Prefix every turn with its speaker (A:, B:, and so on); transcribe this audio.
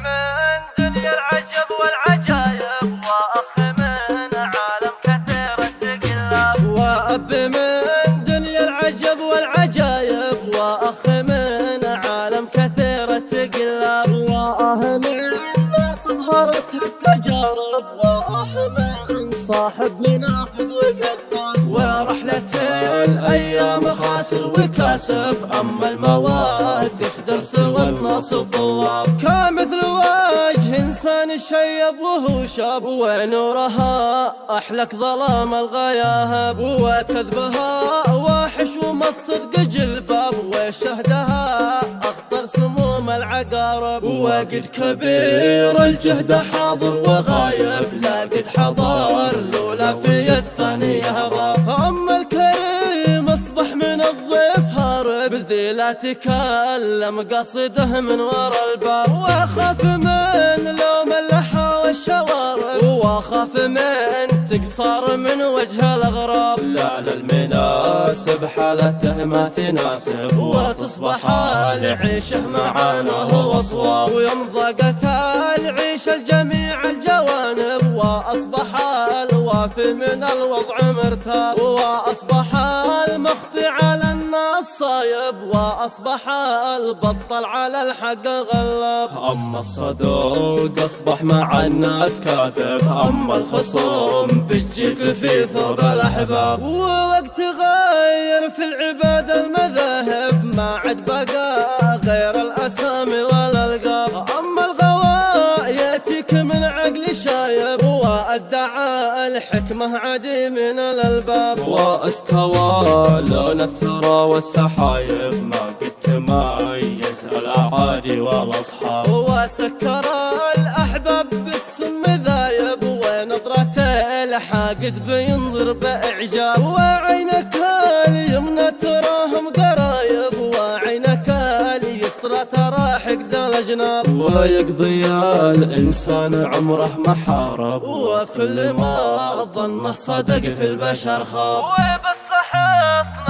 A: من دنيا العجب والعجايب، وأخ من عالم كثير التقلاب. وأب من دنيا العجب والعجايب، وأخ من عالم كثير التقلاب. وأه من ناس ظهرت التجارب، وأه من صاحب منافذ وكذاب. ورحلة الأيام خاسر وكاسب، أما المواقف درس والناس طواب. كمثل وجه إنسان شيب وهو شاب، ونورها أحلك ظلام الغياهب. وكذبها واحش وما الصدق جلباب، وشهدها أخطر سموم العقارب. وقد كبير الجهد حاضر وغايب، لا قد حضر لولا في الثانية غاب. أما الكريم أصبح من الضيف هارب، ذي لا تكلم قصده من ورا الباب. وأخاف من لوم اللحى والشوارب، وأخاف من تقصر من وجه الأغراب. لا للمناسب حالته ما تناسب، وتصبح العيشه معانا هو صواب. ويوم ضاقت العيش الجميع الجوانب، وأصبح الوافي من الوضع مرتاب. وأصبح المخطي على الناس صايب، وأصبح البطل على الحق غلاب. أما الصدوق أصبح مع الناس كاذب، أما الخصوم بتجيك في ثوب الأحباب. ووقت غير في العباد المذاهب، ما عد بقى غير الأسامي والألقاب. أما الغواء يأتيك من عقل شايب، وأدعى الحكمة عدي من الألباب. واستوى لون الثرى والسحايب، ما قد تميز الأعادي والأصحاب. وسكر الأحباب بالسم ذايب، ونظرة الحاقد بينظر بإعجاب. وعينك اليمنى تراهم قرايب، وعينك اليسرى ترى حقد الأجناب. ويقضي الإنسان عمره محارب، وكل ما ظنه صدق في البشر خاب. وبالصحيح